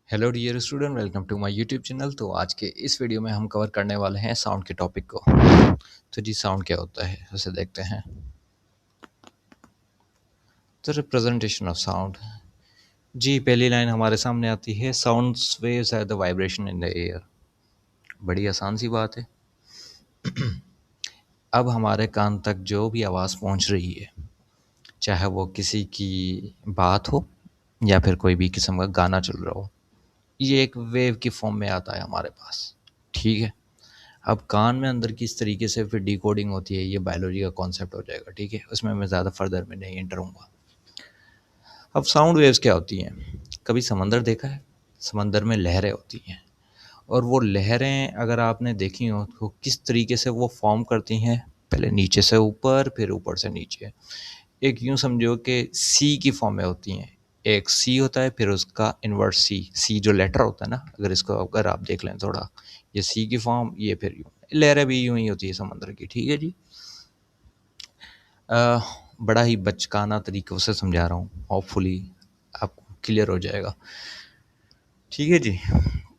Hello dear student, welcome to my YouTube channel. तो आज के इस वीडियो में हम कवर करने वाले हैं साउंड के टॉपिक को। तो जी, साउंड क्या होता है उसे देखते हैं। तो रिप्रेजेंटेशन ऑफ साउंड। जी, पहली लाइन हमारे सामने आती है, sounds waves are the vibration in the air. बड़ी आसान सी बात है। अब हमारे कान तक जो भी आवाज़ पहुंच रही है, चाहे वो किसी की बात हो या फिर कोई भी किस्म का गाना चल रहा हो, ये एक वेव की फॉर्म में आता है हमारे पास। ठीक है। अब कान में अंदर किस तरीके से फिर डिकोडिंग होती है, ये बायोलॉजी का कॉन्सेप्ट हो जाएगा। ठीक है, उसमें मैं ज़्यादा फर्दर में नहीं एंटर हूँगा। अब साउंड वेव्स क्या होती हैं? कभी समंदर देखा है? समंदर में लहरें होती हैं, और वो लहरें अगर आपने देखी हो तो किस तरीके से वो फॉर्म करती हैं, पहले नीचे से ऊपर फिर ऊपर से नीचे। एक यूँ समझो कि सी की फॉर्म में होती हैं। एक सी होता है, फिर उसका इन्वर्स सी, सी जो लेटर होता है ना, अगर आप देख लें थोड़ा, ये सी की फॉर्म, ये फिर यूँ। लहरें भी यूँ ही होती है समंदर की। ठीक है जी। अ, बड़ा ही बचकाना तरीक़ों से समझा रहा हूँ, होपफुली आपको क्लियर हो जाएगा। ठीक है जी।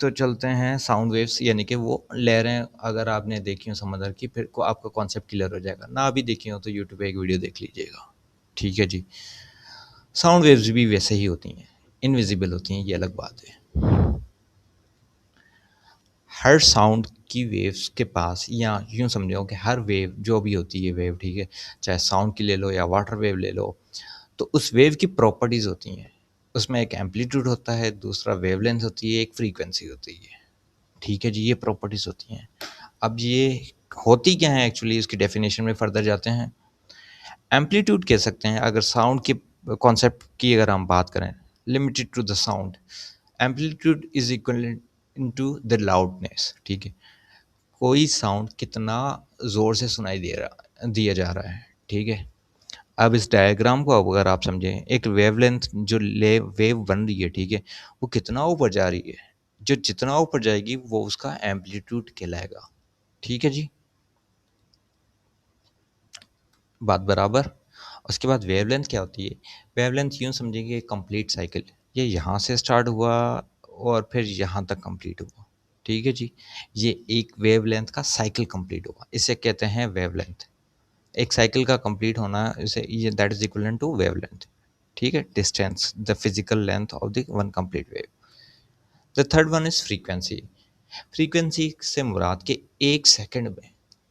तो चलते हैं साउंड वेव्स, यानी कि वो लहरें अगर आपने देखी हो समंदर की, फिर को आपका कॉन्सेप्ट क्लियर हो जाएगा। ना अभी देखी हो तो यूट्यूब पे एक वीडियो देख लीजिएगा। ठीक है जी। साउंड वेव्स भी वैसे ही होती हैं, इनविजिबल होती हैं, ये अलग बात है। हर साउंड की वेव्स के पास, या यूँ समझो कि हर वेव जो भी होती है वेव, ठीक है, चाहे साउंड की ले लो या वाटर वेव ले लो, तो उस वेव की प्रॉपर्टीज़ होती हैं। उसमें एक एम्पलीट्यूड होता है, दूसरा वेवलेंथ होती है, एक फ्रीक्वेंसी होती है। ठीक है जी, ये प्रॉपर्टीज़ होती हैं। अब ये होती क्या है एक्चुअली, उसकी डेफिनेशन में फर्दर जाते हैं। एम्पलीट्यूड कह सकते हैं, अगर साउंड के कॉन्सेप्ट की अगर हम बात करें, limited to the sound, amplitude is equal to the loudness. ठीक है, कोई साउंड कितना ज़ोर से सुनाई दिया जा रहा है। ठीक है। अब इस डायग्राम को अब अगर आप समझें, एक वेवलेंथ जो ले वेव बन रही है, ठीक है, वो कितना ऊपर जा रही है, जो जितना ऊपर जाएगी वो उसका एम्पलीट्यूड कहलाएगा। ठीक है जी, बात बराबर। उसके बाद वेवलेंथ क्या होती है? वेवलेंथ यूँ समझेंगे कंप्लीट साइकिल, ये यहाँ से स्टार्ट हुआ और फिर यहाँ तक कंप्लीट हुआ। ठीक है जी, ये एक वेवलेंथ का साइकिल कंप्लीट हुआ, इसे कहते हैं वेवलेंथ। एक साइकिल का कंप्लीट होना, इसे ये that is equal to wavelength. ठीक है, distance, the physical length of the one complete wave. The third one is frequency. Frequency से मुराद के एक सेकंड में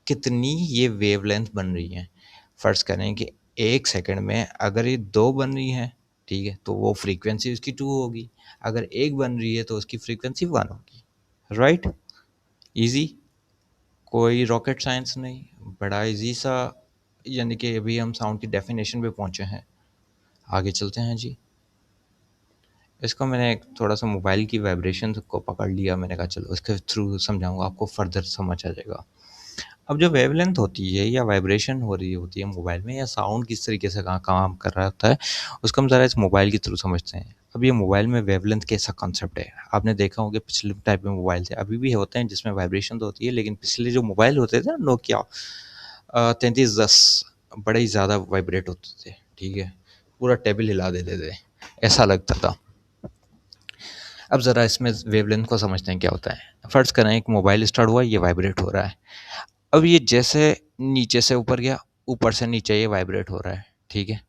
कितनी ये वेवलेंथ बन रही है। फ़र्ज़ करें कि एक सेकंड में अगर ये दो बन रही हैं, ठीक है, तो वो फ्रीक्वेंसी उसकी टू होगी। अगर एक बन रही है तो उसकी फ्रीक्वेंसी वन होगी। राइट, इजी, कोई रॉकेट साइंस नहीं, बड़ा इजी सा। यानी कि अभी हम साउंड की डेफिनेशन पे पहुंचे हैं, आगे चलते हैं जी। इसको मैंने थोड़ा सा मोबाइल की वाइब्रेशन को पकड़ लिया, मैंने कहा चलो इसके थ्रू समझाऊंगा आपको, फर्दर समझ आ जाएगा। अब जो वेवलेंथ होती है या वाइब्रेशन हो रही होती है मोबाइल में, या साउंड किस तरीके से कहाँ काम कर रहा होता है, उसको हम ज़रा इस मोबाइल के थ्रू समझते हैं। अब ये मोबाइल में वेवलेंथ कैसा कॉन्सेप्ट है, आपने देखा होगा पिछले टाइप में मोबाइल थे, अभी भी होते हैं जिसमें वाइब्रेशन तो होती है, लेकिन पिछले जो मोबाइल होते थे ना, नोकिया 3310, बड़े ही ज़्यादा वाइब्रेट होते थे। ठीक है, पूरा टेबल हिला देते थे, ऐसा लगता था। अब ज़रा इसमें वेवलेंथ को समझते हैं क्या होता है। फ़र्ज़ करें एक मोबाइल स्टार्ट हुआ, ये वाइब्रेट हो रहा है। अब ये जैसे नीचे से ऊपर गया, ऊपर से नीचे ये वाइब्रेट हो रहा है। ठीक है,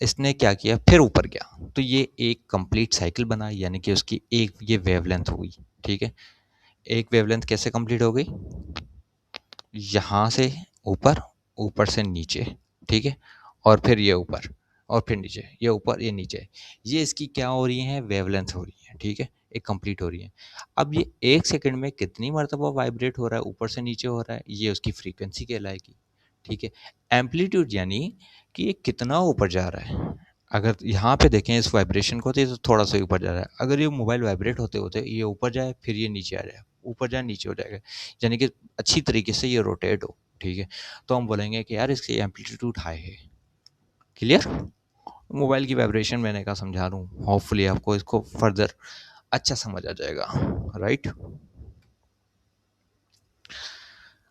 इसने क्या किया, फिर ऊपर गया, तो ये एक कंप्लीट साइकिल बना, यानी कि उसकी एक ये वेवलेंथ हुई। ठीक है, एक वेवलेंथ कैसे कंप्लीट हो गई? यहाँ से ऊपर, ऊपर से नीचे। ठीक है, और फिर ये ऊपर, और फिर नीचे, ये ऊपर ये नीचे, ये इसकी क्या हो रही है, वेवलेंथ हो रही है। ठीक है, एक कंप्लीट हो रही है। अब ये एक सेकंड में कितनी मरतबा वाइब्रेट हो रहा है, ऊपर से नीचे हो रहा है, ये उसकी फ्रीक्वेंसी कहलाएगी। ठीक है, एम्पलीट्यूड यानी कि ये कितना ऊपर जा रहा है। अगर यहाँ पे देखें इस वाइब्रेशन को, तो ये तो थोड़ा सा ऊपर जा रहा है। अगर ये मोबाइल वाइब्रेट होते होते ये ऊपर जाए, फिर ये नीचे आ जाए, ऊपर जाए नीचे हो जाएगा, यानी कि अच्छी तरीके से ये रोटेट हो। ठीक है, तो हम बोलेंगे कि यार इसकी एम्पलीट्यूड हाई है। क्लियर? मोबाइल की वाइब्रेशन मैंने कहा समझा रहा हूँ, होपफुली आपको इसको फर्दर अच्छा समझ आ जाएगा। राइट,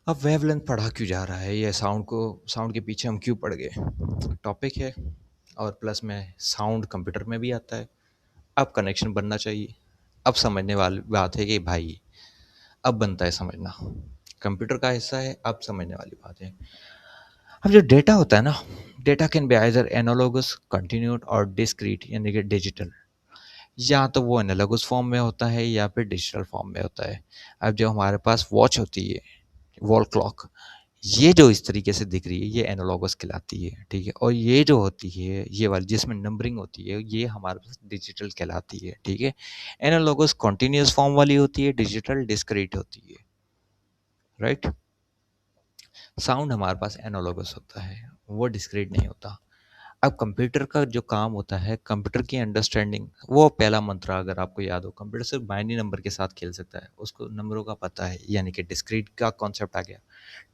अब वेवलेंथ पढ़ा क्यों जा रहा है, ये साउंड के पीछे हम क्यों पड़ गए, टॉपिक है। और प्लस में साउंड कंप्यूटर में भी आता है। अब कनेक्शन बनना चाहिए। अब समझने वाली बात है कि भाई अब बनता है समझना, कंप्यूटर का हिस्सा है, अब समझने वाली बात है। अब जो डेटा होता है ना, data can be either analogous, continued और डिस्क्रीट यानी कि डिजिटल। या तो वो एनालॉगस फॉर्म में होता है या फिर डिजिटल फॉर्म में होता है। अब जो हमारे पास वॉच होती है, वॉल क्लॉक, ये जो इस तरीके से दिख रही है ये एनालॉगस कहलाती है, ठीक है। और ये जो होती है ये वाली जिसमें नंबरिंग होती है ये हमारे पास डिजिटल कहलाती है, ठीक है। एनालॉगस कॉन्टिन्यूस फॉर्म वाली होती है, डिजिटल डिस्क्रीट होती है, राइट। साउंड हमारे पास एनालॉगस होता है, वो डिस्क्रीट नहीं होता। अब कंप्यूटर का जो काम होता है, कंप्यूटर की अंडरस्टैंडिंग, वो पहला मंत्र अगर आपको याद हो, कंप्यूटर सिर्फ बाइनरी नंबर के साथ खेल सकता है, उसको नंबरों का पता है, यानी कि डिस्क्रीट का कॉन्सेप्ट आ गया,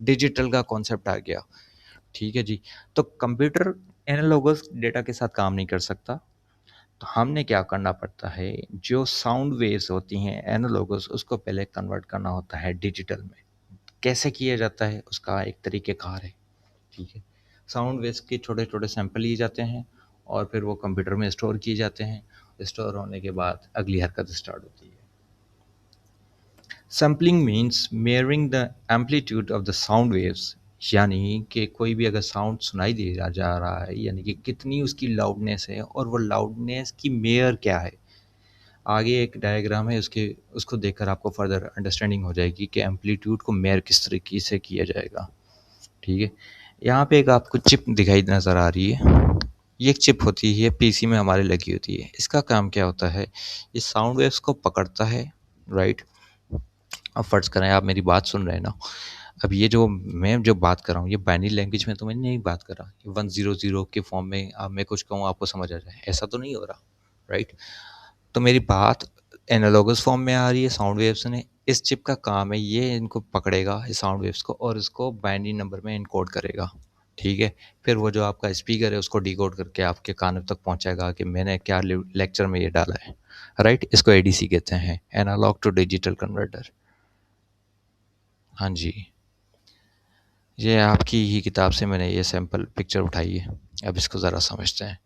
डिजिटल का कॉन्सेप्ट आ गया, ठीक है जी। तो कंप्यूटर एनालॉगस डेटा के साथ काम नहीं कर सकता, तो हमने क्या करना पड़ता है, जो साउंड वेव्स होती हैं एनालॉगस, उसको पहले कन्वर्ट करना होता है डिजिटल में। कैसे किया जाता है उसका एक तरीक़ेकार है, ठीक है। साउंड वेव्स के छोटे छोटे सैंपल लिए जाते हैं और फिर वो कंप्यूटर में स्टोर किए जाते हैं। स्टोर होने के बाद अगली हरकत स्टार्ट होती है। Sampling means मेयरिंग the amplitude of the sound waves, यानी कि कोई भी अगर साउंड सुनाई दिया जा रहा है, यानी कि कितनी उसकी लाउडनेस है और वो लाउडनेस की मेयर क्या है। आगे एक डायग्राम है, उसके उसको देखकर आपको फर्दर अंडरस्टैंडिंग हो जाएगी कि एम्पलीट्यूड को मेयर किस तरीके से किया जाएगा, ठीक है। यहाँ पे एक आपको चिप दिखाई नज़र आ रही है, ये एक चिप होती है, पीसी में हमारे लगी होती है। इसका काम क्या होता है, ये साउंड वेव्स को पकड़ता है, राइट। अब फ़र्ज़ करें आप मेरी बात सुन रहे हैं ना, अब ये जो मैं जो बात कर रहा हूँ ये बाइनरी लैंग्वेज में तो मैं नहीं बात कर रहा, 100 के फॉर्म में अब मैं कुछ कहूँ आपको समझ आ जाए, ऐसा तो नहीं हो रहा, राइट। तो मेरी बात एनालॉगस फॉर्म में आ रही है साउंड वेव्स ने, इस चिप का काम है ये इनको पकड़ेगा इस साउंड वेव्स को और इसको बाइनरी नंबर में इनकोड करेगा, ठीक है। फिर वो जो आपका स्पीकर है उसको डिकोड करके आपके कानों तक पहुंचाएगा कि मैंने क्या लेक्चर में ये डाला है, राइट। इसको एडीसी कहते हैं, एनालॉग टू डिजिटल कन्वर्टर। हाँ जी, ये आपकी ही किताब से मैंने ये सैम्पल पिक्चर उठाई है। अब इसको ज़रा समझते हैं।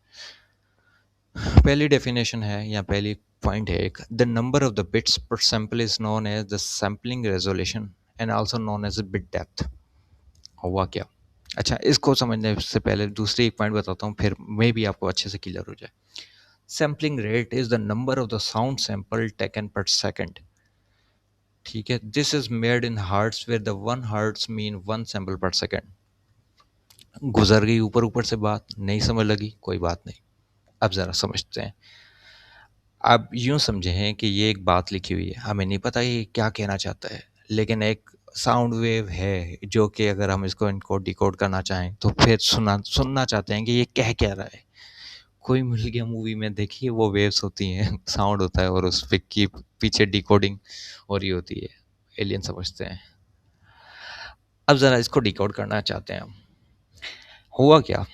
पहली डेफिनेशन है या पहली पॉइंट है एक, the number of the bits per sample is known as the sampling resolution and also known as bit depth. हुआ क्या, अच्छा इसको समझने से पहले दूसरी एक पॉइंट बताता हूँ, फिर मे भी आपको अच्छे से क्लियर हो जाए। Sampling rate is the number of the sound sample taken per second, ठीक है। This is made in hertz where the 1 hertz mean 1 sample per second. गुजर गई ऊपर ऊपर से बात, नहीं समझ लगी कोई बात नहीं, अब ज़रा समझते हैं। आप यूँ समझें कि ये एक बात लिखी हुई है, हमें नहीं पता ये क्या कहना चाहता है, लेकिन एक साउंड वेव है जो कि अगर हम इसको इनको डिकोड करना चाहें तो फिर सुनना चाहते हैं कि ये कह क्या रहा है। कोई मिल गया मूवी में देखिए, वो वेव्स होती हैं, साउंड होता है और उस पिक की पीछे डिकोडिंग हो रही होती है, एलियन समझते हैं। अब ज़रा इसको डिकोड करना चाहते हैं हम। हुआ क्या,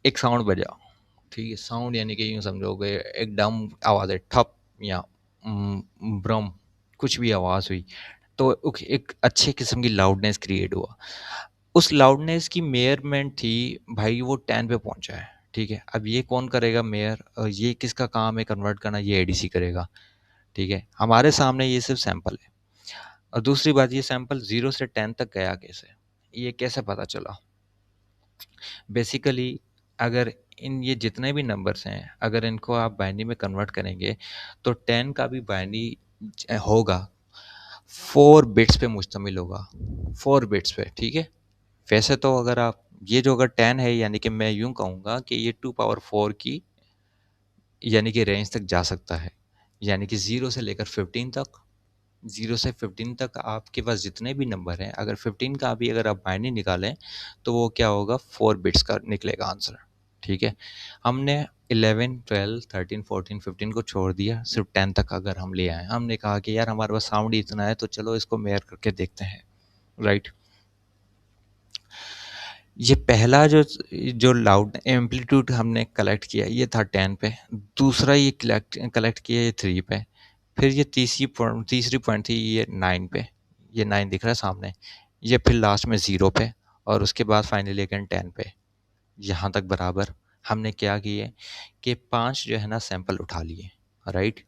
एक साउंड बजा, ठीक है। साउंड यानी कि यूँ समझोगे एक डम आवाज़ है, ठप या ब्रम, कुछ भी आवाज़ हुई तो एक अच्छे किस्म की लाउडनेस क्रिएट हुआ। उस लाउडनेस की मेयरमेंट थी भाई, वो 10 पे पहुंचा है, ठीक है। अब ये कौन करेगा मेयर, ये किसका काम है कन्वर्ट करना, ये एडीसी करेगा, ठीक है। हमारे सामने ये सिर्फ सैंपल है। और दूसरी बात, ये सैंपल 0 से 10 तक गया कैसे, ये कैसे पता चला। बेसिकली अगर इन ये जितने भी नंबर्स हैं अगर इनको आप बाइनरी में कन्वर्ट करेंगे तो 10 का भी बाइनरी होगा, 4 बिट्स पे मुश्तमिल होगा, 4 बिट्स पे, ठीक है। वैसे तो अगर आप ये जो अगर 10 है, यानी कि मैं यूं कहूँगा कि ये 2 पावर 4 की यानी कि रेंज तक जा सकता है, यानी कि 0 से 15 तक आपके पास जितने भी नंबर हैं, अगर 15 का भी अगर आप बाइनरी निकालें तो वो क्या होगा, 4 बिट्स का निकलेगा आंसर, ठीक है। हमने 11 12 13 14 15 को छोड़ दिया, सिर्फ 10 तक अगर हम ले आए, हमने कहा कि यार हमारे पास साउंड ही इतना है तो चलो इसको मेयर करके देखते हैं, राइट। ये पहला जो जो लाउड एम्पलीट्यूड हमने कलेक्ट किया ये था 10 पे, दूसरा ये कलेक्ट किया ये 3 पे, फिर ये तीसरी पॉइंट थी ये 9 पे, ये 9 दिख रहा है सामने, ये फिर लास्ट में 0 पे और उसके बाद फाइनली अगेन 10 पे। यहाँ तक बराबर हमने क्या किए कि 5 जो है ना सैंपल उठा लिए, राइट।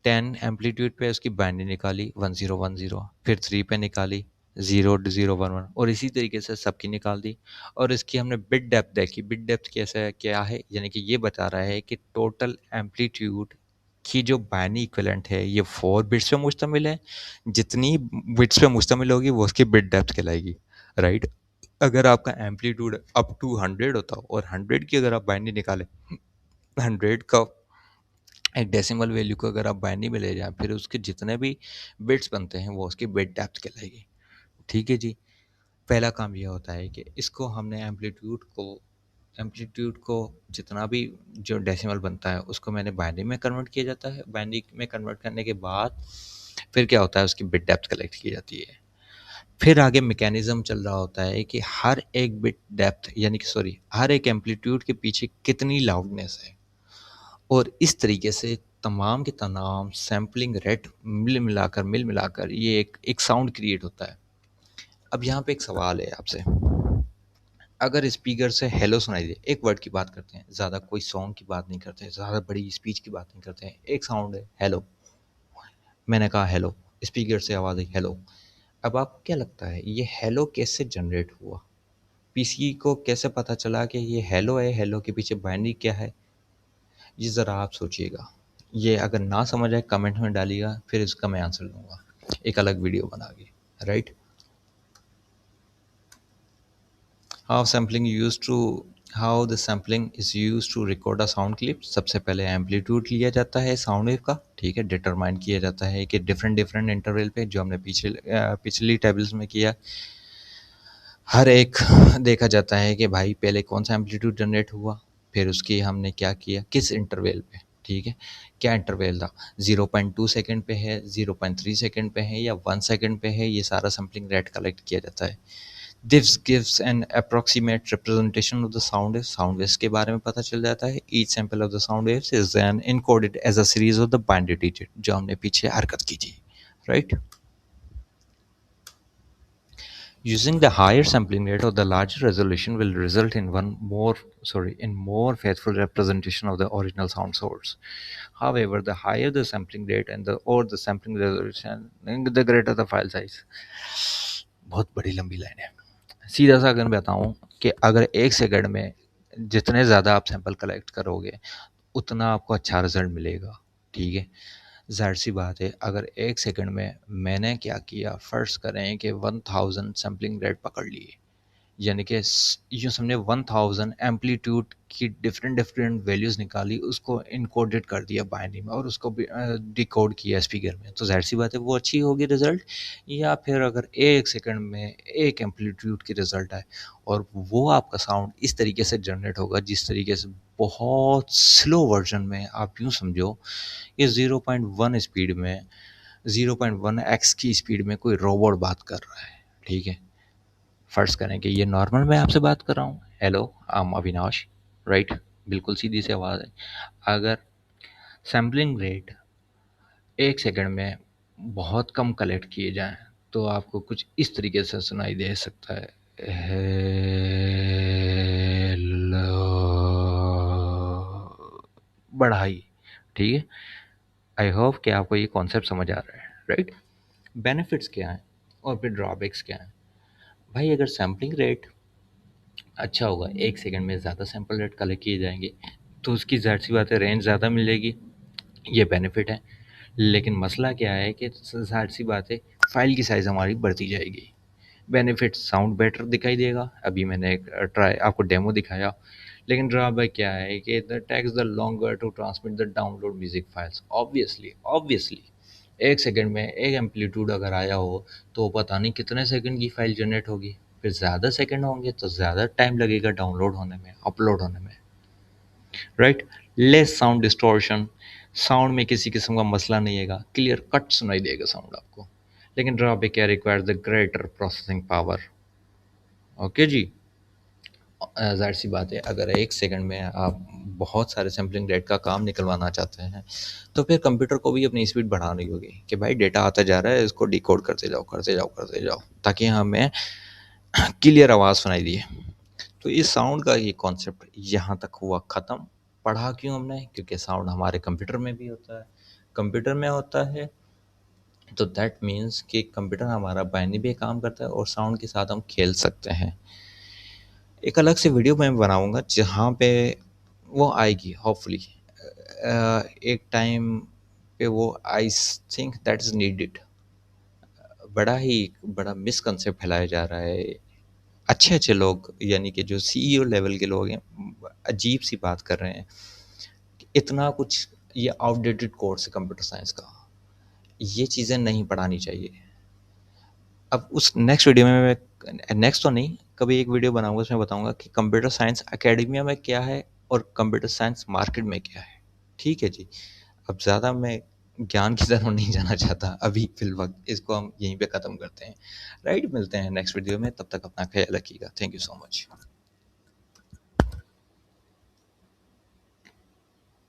10 एम्पलीट्यूड पे उसकी बाइनरी निकाली 1010, फिर 3 पे निकाली 0011 और इसी तरीके से सबकी निकाल दी। और इसकी हमने बिट डेप्थ देखी। बिट डेप्थ कैसे है, क्या है, यानी कि ये बता रहा है कि टोटल एम्पलीट्यूड की जो बाइनरी इक्विवेलेंट है ये 4 बिट्स पे मुश्तमिल है। जितनी बिट्स पे मुश्तमिल होगी वो उसकी बिट डेप्थ कहलाएगी, राइट। अगर आपका एम्पलीट्यूड अप टू 100 होता और 100 की अगर आप बाइनरी निकालें, 100 का एक डेसिमल वैल्यू को अगर आप बाइनरी में ले जाएं, फिर उसके जितने भी बिट्स बनते हैं वो उसकी बिट डेप्थ कहलाएगी। ठीक है जी। पहला काम यह होता है कि इसको हमने एम्पलीट्यूड को जितना भी जो डेसिमल बनता है उसको मैंने बाइनरी में कन्वर्ट किया जाता है। बाइनरी में कन्वर्ट करने के बाद फिर क्या होता है, उसकी बिट डेप्थ कलेक्ट की जाती है। फिर आगे मैकेनिज्म चल रहा होता है कि हर एक बिट डेप्थ यानी कि सॉरी हर एक एम्पलीट्यूड के पीछे कितनी लाउडनेस है, और इस तरीके से तमाम के तमाम सैम्पलिंग रेट मिल मिलाकर ये एक साउंड क्रिएट होता है। अब यहाँ पे एक सवाल है आपसे, अगर स्पीकर से हेलो सुनाई दे, एक वर्ड की बात करते हैं, ज़्यादा कोई सॉन्ग की बात नहीं करते, ज़्यादा बड़ी स्पीच की बात नहीं करते हैं, एक साउंड है हेलो, मैंने कहा हेलो, स्पीकर से आवाज़ आई हेलो। अब आपको क्या लगता है ये हेलो कैसे जनरेट हुआ? पीसी को कैसे पता चला कि ये हेलो है, हेलो के पीछे बाइनरी क्या है? ये ज़रा आप सोचिएगा। ये अगर ना समझ आए कमेंट में डालिएगा, फिर इसका मैं आंसर दूंगा एक अलग वीडियो बना के, right. How sampling use to how the sampling is use to record a sound clip. सबसे पहले एम्पलीट्यूड लिया जाता है साउंड वेव का, ठीक है, डिटरमाइन किया जाता है कि डिफरेंट डिफरेंट इंटरवल पे, जो हमने पिछली टेबल्स में किया। हर एक देखा जाता है कि भाई पहले कौन सा एम्पलीट्यूड जनरेट हुआ, फिर उसकी हमने क्या किया, किस इंटरवल पे, ठीक है, क्या इंटरवल था, 0.2 सेकंड पे है, 0.3 सेकंड पे है या 1 सेकंड पे है, ये सारा सैम्पलिंग रेट कलेक्ट किया जाता है। This gives an approximate representation of the sound wave. Sound waves के बारे में पता चल जाता है। Each sample of the sound waves is then encoded as a series of the binary digit, जो हमने पीछे हरकत की थी, right. Using the higher sampling rate or the larger resolution will result in more faithful representation of the original sound source. However, the higher the sampling rate the sampling resolution, the greater the file size. बहुत बड़ी लंबी line है। सीधा सा अगर बताऊं कि अगर 1 सेकंड में जितने ज़्यादा आप सैंपल कलेक्ट करोगे उतना आपको अच्छा रिजल्ट मिलेगा, ठीक है। ज़ाहिर सी बात है, अगर 1 सेकंड में मैंने क्या किया, फ़र्ज़ करें कि 1000 सैम्पलिंग रेट पकड़ लिए, यानी कि यूँ समझे 1000 एम्पलीट्यूड की डिफरेंट डिफरेंट वैल्यूज़ निकाली, उसको इनकोडेड कर दिया बाइनरी में और उसको डिकोड किया स्पीकर में, तो ज़ाहिर सी बात है वो अच्छी होगी रिज़ल्ट। या फिर अगर 1 सेकंड में एक एम्पलीट्यूड की रिज़ल्ट आए और वो आपका साउंड इस तरीके से जनरेट होगा जिस तरीके से बहुत स्लो वर्जन में, आप यूँ समझो ये 0.1 स्पीड में 0.1x की स्पीड में कोई रोबोट बात कर रहा है, ठीक है। फ़र्ज़ करें कि ये नॉर्मल मैं आपसे बात कर रहा हूँ, hello I am Avinash, right, बिल्कुल सीधी सी आवाज़ है। अगर सैम्पलिंग रेट 1 सेकंड में बहुत कम कलेक्ट किए जाएँ तो आपको कुछ इस तरीके से सुनाई दे सकता है, हेलो, बढ़ाई, ठीक है। आई होप कि आपको ये कॉन्सेप्ट समझ आ रहा है, राइट। बेनिफिट्स क्या हैं और फिर ड्रॉबैक्स क्या हैं? भाई अगर सैम्पलिंग रेट अच्छा होगा, 1 सेकंड में ज़्यादा सैंपल रेट कलेक्ट किए जाएंगे तो उसकी ज़ाहिर सी बात है रेंज ज़्यादा मिलेगी, ये बेनिफिट है। लेकिन मसला क्या है कि ज़ाहिर सी बात है फाइल की साइज़ हमारी बढ़ती जाएगी। बेनिफिट साउंड बेटर दिखाई देगा, अभी मैंने एक ट्राई आपको डेमो दिखाया। लेकिन ड्रॉबैक क्या है कि the takes the longer to transmit the download music files. Obviously 1 second में एक एम्पलीट्यूड अगर आया हो तो पता नहीं कितने सेकंड की फाइल जनरेट होगी, फिर ज़्यादा सेकंड होंगे तो ज़्यादा टाइम लगेगा डाउनलोड होने में, अपलोड होने में, right. Less sound distortion, sound में किसी किस्म का मसला नहीं आएगा, क्लियर कट सुनाई देगा साउंड आपको। लेकिन ड्रॉबैक क्या, requires the greater processing power. Okay जी। ज़ाहिर सी बात है अगर 1 सेकंड में आप बहुत सारे सैम्पलिंग रेट का काम निकलवाना चाहते हैं तो फिर कंप्यूटर को भी अपनी स्पीड बढ़ानी होगी कि भाई डेटा आता जा रहा है, इसको डिकोड करते जाओ ताकि हमें क्लियर आवाज़ सुनाई दिए। तो इस साउंड का ये कॉन्सेप्ट यहाँ तक हुआ ख़त्म। पढ़ा क्यों हमने, क्योंकि साउंड हमारे कंप्यूटर में भी होता है, कंप्यूटर में होता है, तो दैट मीन्स कि कंप्यूटर हमारा बाइनरी भी काम करता है और साउंड के साथ हम खेल सकते हैं। एक अलग से वीडियो मैं बनाऊँगा जहाँ पे वो आएगी होपफुली। एक टाइम पे वो I think that is needed. बड़ा मिसकंसेप्ट फैलाया जा रहा है। अच्छे-अच्छे लोग यानी कि जो सीईओ लेवल के लोग हैं, अजीब-सी बात कर रहे हैं। इतना कुछ ये आउटडेटेड कोर्स है कंप्यूटर साइंस का। ये चीज़ें नहीं पढ़ानी चाहिए। अब उस नेक्स्ट वीडियो में मैं नेक्स्ट तो नहीं, कभी एक वीडियो बनाऊँगा उसमें बताऊँगा कि कंप्यूटर साइंस एकेडमिया में क्या है और कंप्यूटर साइंस मार्केट में क्या है। ठीक है जी। अब ज़्यादा मैं ज्ञान की तरफ नहीं जाना चाहता अभी फ़िलवक़्त, इसको हम यहीं पे ख़त्म करते हैं। राइट, मिलते हैं नेक्स्ट वीडियो में, तब तक अपना ख़्याल रखिएगा। Thank you so much.